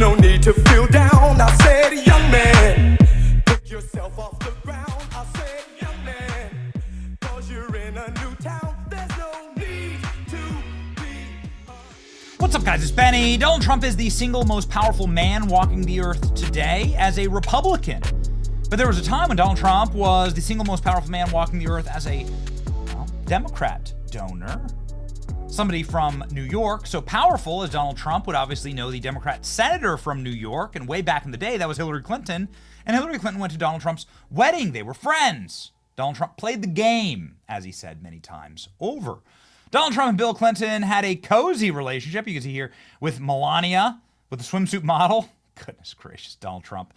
no need to feel down. I said, young man, pick yourself off the ground. I said, young man, cause you're in a new town. There's no need to be. What's up, guys? It's Benny. Donald Trump is the single most powerful man walking the earth today as a Republican. But there was a time when Donald Trump was the single most powerful man walking the earth as a Democrat donor. Somebody from New York, so powerful as Donald Trump would obviously know the Democrat senator from New York, and way back in the day, that was Hillary Clinton, and Hillary Clinton went to Donald Trump's wedding. They were friends. Donald Trump played the game, as he said many times over. Donald Trump and Bill Clinton had a cozy relationship, you can see here, with Melania, with the swimsuit model. Goodness gracious, Donald Trump.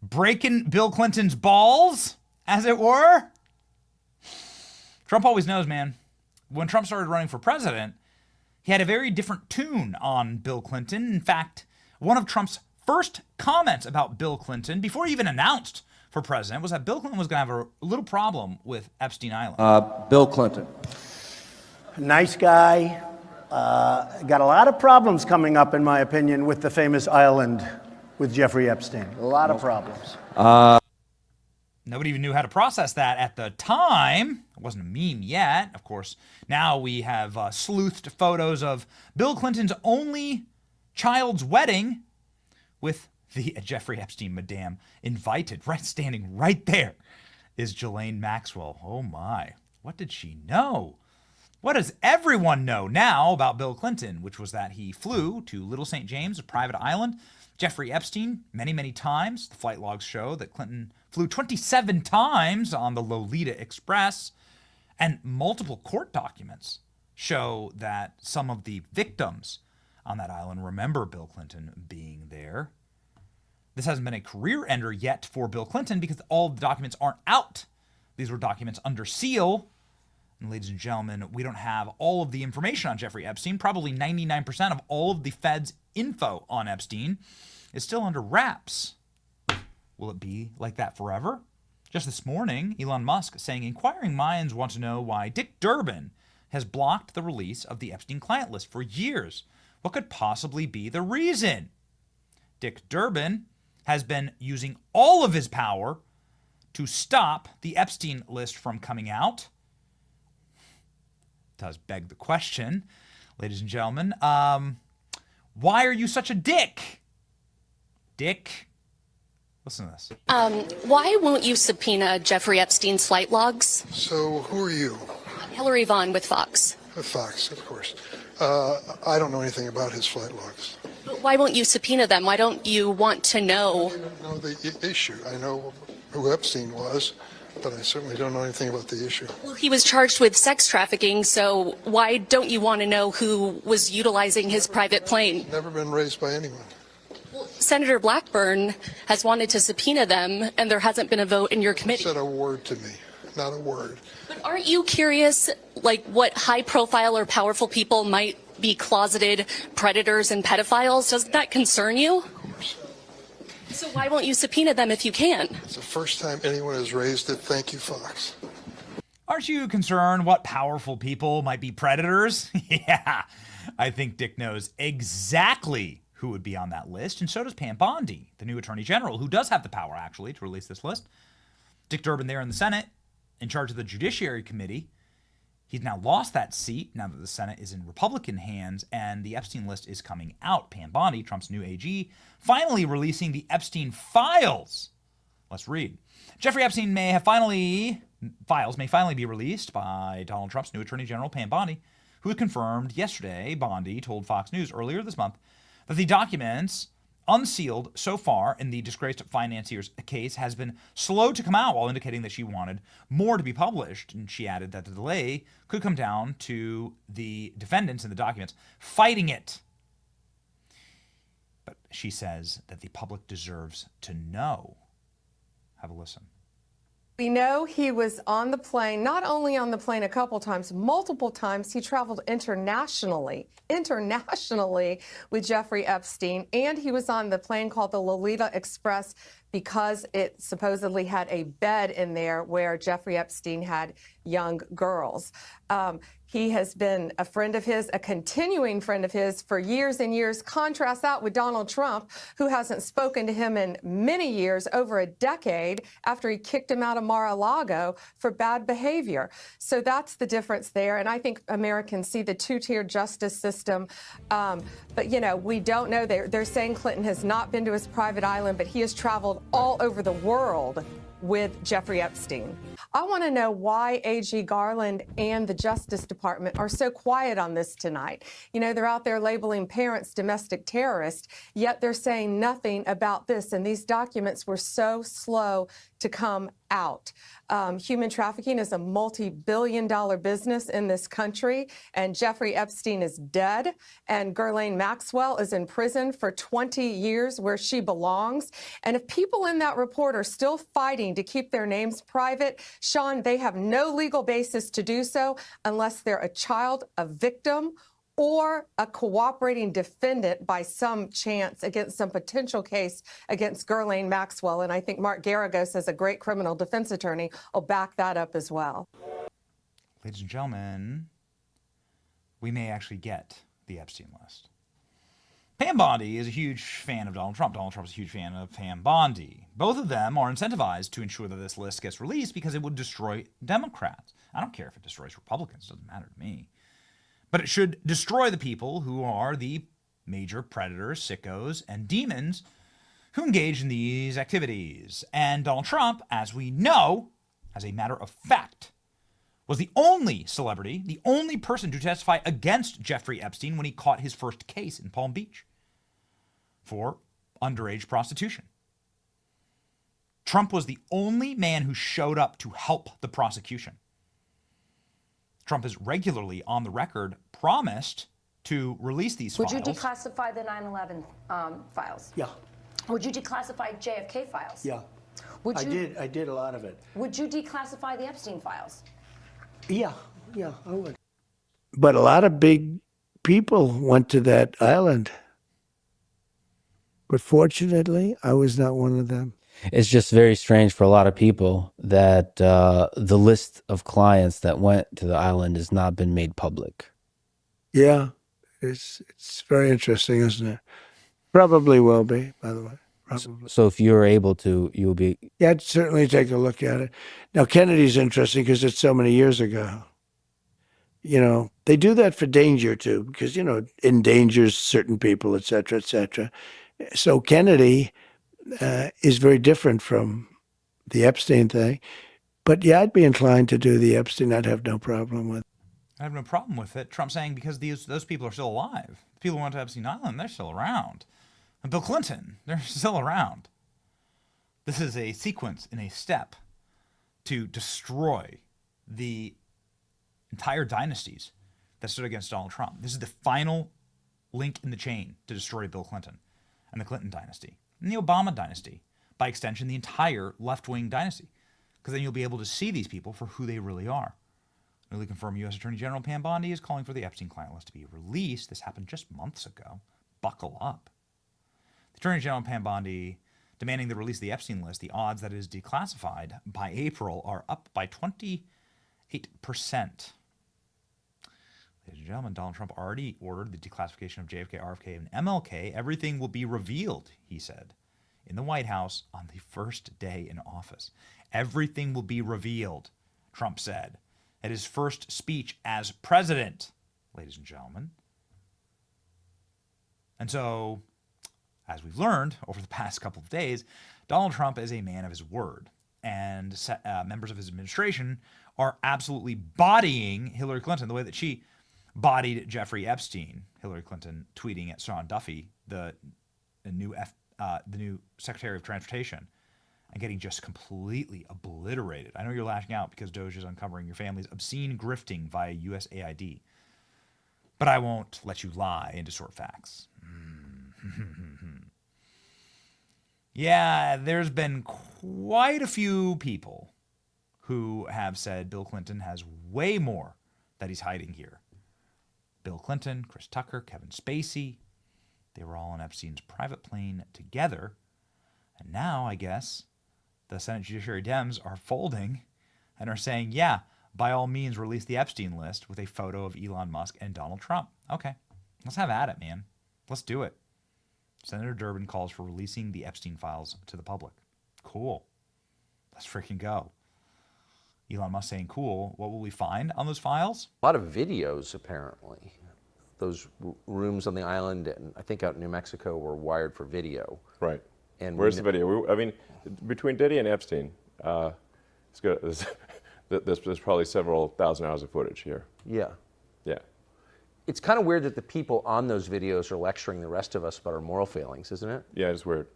Breaking Bill Clinton's balls, as it were. Trump always knows, man. When Trump started running for president, he had a very different tune on Bill Clinton. In fact, one of Trump's first comments about Bill Clinton, before he even announced for president, was that Bill Clinton was going to have a little problem with Epstein Island. Bill Clinton. Nice guy. Got a lot of problems coming up, in my opinion, with the famous island with Jeffrey Epstein. A lot of problems. Nobody even knew how to process that at the time. It wasn't a meme yet. Of course, now we have sleuthed photos of Bill Clinton's only child's wedding with the Jeffrey Epstein madame invited. Right, standing right there is Ghislaine Maxwell. Oh my, what did she know? What does everyone know now about Bill Clinton, which was that he flew to Little St. James, a private island. Jeffrey Epstein, many, many times. The flight logs show that Clinton flew 27 times on the Lolita Express. And multiple court documents show that some of the victims on that island remember Bill Clinton being there. This hasn't been a career ender yet for Bill Clinton because all the documents aren't out. These were documents under seal. And ladies and gentlemen, we don't have all of the information on Jeffrey Epstein. Probably 99% of all of the Fed's info on Epstein is still under wraps. Will it be like that forever? Just this morning, Elon Musk saying inquiring minds want to know why Dick Durbin has blocked the release of the Epstein client list for years. What could possibly be the reason? Dick Durbin has been using all of his power to stop the Epstein list from coming out. Does beg the question, ladies and gentlemen, why are you such a dick? Dick? Listen to this. Why won't you subpoena Jeffrey Epstein's flight logs? So who are you? Hillary Vaughn with Fox. With Fox, of course. I don't know anything about his flight logs. But why won't you subpoena them? Why don't you want to know? I don't know the issue. I know who Epstein was, but I certainly don't know anything about the issue. Well, he was charged with sex trafficking, so why don't you want to know who was utilizing his private plane? Never been raised by anyone. Well, Senator Blackburn has wanted to subpoena them, and there hasn't been a vote in your committee. Said a word to me, not a word. But aren't you curious, like, what high-profile or powerful people might be closeted predators and pedophiles? Doesn't that concern you? Of course. So why won't you subpoena them if you can? It's the first time anyone has raised it. Thank you, Fox. Aren't you concerned what powerful people might be predators? Yeah, I think Dick knows exactly who would be on that list, and so does Pam Bondi, the new Attorney General, who does have the power, actually, to release this list. Dick Durbin there in the Senate, in charge of the Judiciary Committee. He's now lost that seat now that the Senate is in Republican hands, and the Epstein list is coming out. Pam Bondi, Trump's new AG, finally releasing the Epstein files. Let's read. Jeffrey Epstein files may finally be released by Donald Trump's new Attorney General, Pam Bondi, who confirmed yesterday. Bondi told Fox News earlier this month that the documents unsealed so far in the disgraced financiers case has been slow to come out, while indicating that she wanted more to be published. And she added that the delay could come down to the defendants in the documents fighting it. But she says that the public deserves to know. Have a listen. We know he was on the plane, not only on the plane a couple times, multiple times. He traveled internationally with Jeffrey Epstein, and he was on the plane called the Lolita Express because it supposedly had a bed in there where Jeffrey Epstein had young girls. He has been a friend of his, a continuing friend of his for years and years. Contrast that with Donald Trump, who hasn't spoken to him in many years, over a decade, after he kicked him out of Mar-a-Lago for bad behavior. So that's the difference there. And I think Americans see the two-tier justice system. But, you know, we don't know. They're saying Clinton has not been to his private island, but he has traveled all over the world with Jeffrey Epstein. I want to know why AG Garland and the Justice Department are so quiet on this tonight. You know, they're out there labeling parents domestic terrorists, yet they're saying nothing about this. And these documents were so slow to come out. Human trafficking is a multi-billion-dollar business in this country, and Jeffrey Epstein is dead, and Ghislaine Maxwell is in prison for 20 years where she belongs. And if people in that report are still fighting to keep their names private, Sean, they have no legal basis to do so unless they're a child, a victim, or a cooperating defendant by some chance against some potential case against Ghislaine Maxwell. And I think Mark Garagos, as a great criminal defense attorney, will back that up as well. Ladies and gentlemen, we may actually get the Epstein list. Pam Bondi is a huge fan of Donald Trump. Donald Trump is a huge fan of Pam Bondi. Both of them are incentivized to ensure that this list gets released because it would destroy Democrats. I don't care if it destroys Republicans. It doesn't matter to me. But it should destroy the people who are the major predators, sickos, and demons who engage in these activities. And Donald Trump, as we know, as a matter of fact, was the only celebrity, the only person to testify against Jeffrey Epstein when he caught his first case in Palm Beach for underage prostitution. Trump was the only man who showed up to help the prosecution. Trump has regularly, on the record, promised to release these files. Would you declassify the 9/11 files? Yeah, Would you declassify JFK files? yeah. Would you, I did a lot of it. Would you declassify the Epstein files? Yeah, I would. But a lot of big people went to that island. But fortunately, I was not one of them. It's just very strange for a lot of people that the list of clients that went to the island has not been made public. Yeah, it's very interesting, isn't it? Probably will be, by the way. Probably. So if you're able to, you'll be. Yeah, I'd certainly take a look at it. Now, Kennedy's interesting because it's so many years ago. You know, they do that for danger, too, because, you know, endangers certain people, et cetera, et cetera. So Kennedy is very different from the Epstein thing. But yeah, I'd be inclined to do the Epstein. I'd have no problem with it. I have no problem with it. Trump saying because those people are still alive. The people who went to Epstein Island, they're still around. And Bill Clinton, they're still around. This is a sequence and a step to destroy the entire dynasties that stood against Donald Trump. This is the final link in the chain to destroy Bill Clinton and the Clinton dynasty and the Obama dynasty. By extension, the entire left-wing dynasty. Because then you'll be able to see these people for who they really are. Newly confirmed U.S. Attorney General Pam Bondi is calling for the Epstein client list to be released. This happened just months ago. Buckle up. The Attorney General Pam Bondi demanding the release of the Epstein list. The odds that it is declassified by April are up by 28%. Ladies and gentlemen, Donald Trump already ordered the declassification of JFK, RFK, and MLK. Everything will be revealed, he said, in the White House on the first day in office. Everything will be revealed, Trump said at his first speech as president, ladies and gentlemen. And so, as we've learned over the past couple of days, Donald Trump is a man of his word. And members of his administration are absolutely bodying Hillary Clinton the way that she bodied Jeffrey Epstein. Hillary Clinton tweeting at Sean Duffy, the new Secretary of Transportation, and getting just completely obliterated. I know you're lashing out because Doge is uncovering your family's obscene grifting via USAID. But I won't let you lie and distort facts. Yeah, there's been quite a few people who have said Bill Clinton has way more that he's hiding here. Bill Clinton, Chris Tucker, Kevin Spacey, they were all on Epstein's private plane together. And now, I guess, the Senate Judiciary Dems are folding and are saying, yeah, by all means, release the Epstein list with a photo of Elon Musk and Donald Trump. Okay, let's have at it, man. Let's do it. Senator Durbin calls for releasing the Epstein files to the public. Cool. Let's freaking go. Elon Musk saying, cool. What will we find on those files? A lot of videos, apparently. Those rooms on the island, and I think out in New Mexico, were wired for video. Right. And where's the video? I mean, between Diddy and Epstein, it's good. There's probably several thousand hours of footage here. Yeah. Yeah. It's kind of weird that the people on those videos are lecturing the rest of us about our moral failings, isn't it? Yeah, it's weird.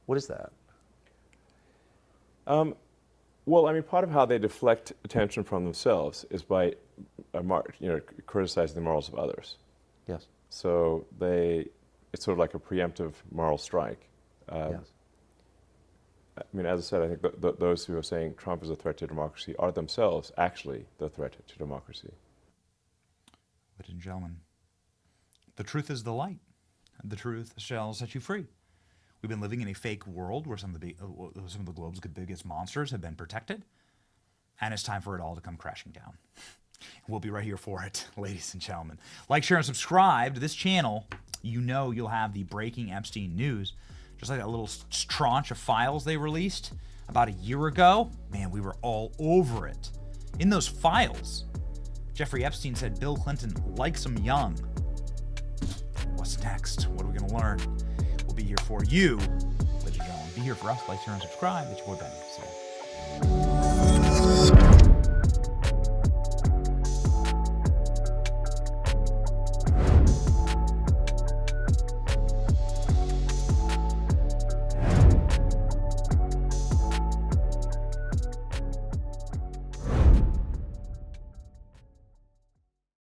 What is that? Well, I mean, part of how they deflect attention from themselves is by, criticizing the morals of others. Yes. So it's sort of like a preemptive moral strike. Yes. I mean, as I said, I think those who are saying Trump is a threat to democracy are themselves actually the threat to democracy. Ladies and gentlemen, the truth is the light. The truth shall set you free. We've been living in a fake world where some of the globe's biggest monsters have been protected, and it's time for it all to come crashing down. We'll be right here for it, ladies and gentlemen. Like, share, and subscribe to this channel. You know you'll have the breaking Epstein news. Just like that little tranche of files they released about a year ago. Man, we were all over it. In those files, Jeffrey Epstein said Bill Clinton likes him young. What's next? What are we going to learn? We'll be here for you. Ladies and gentlemen, be here for us. Like, share, and subscribe. It's your boy Ben. See ya.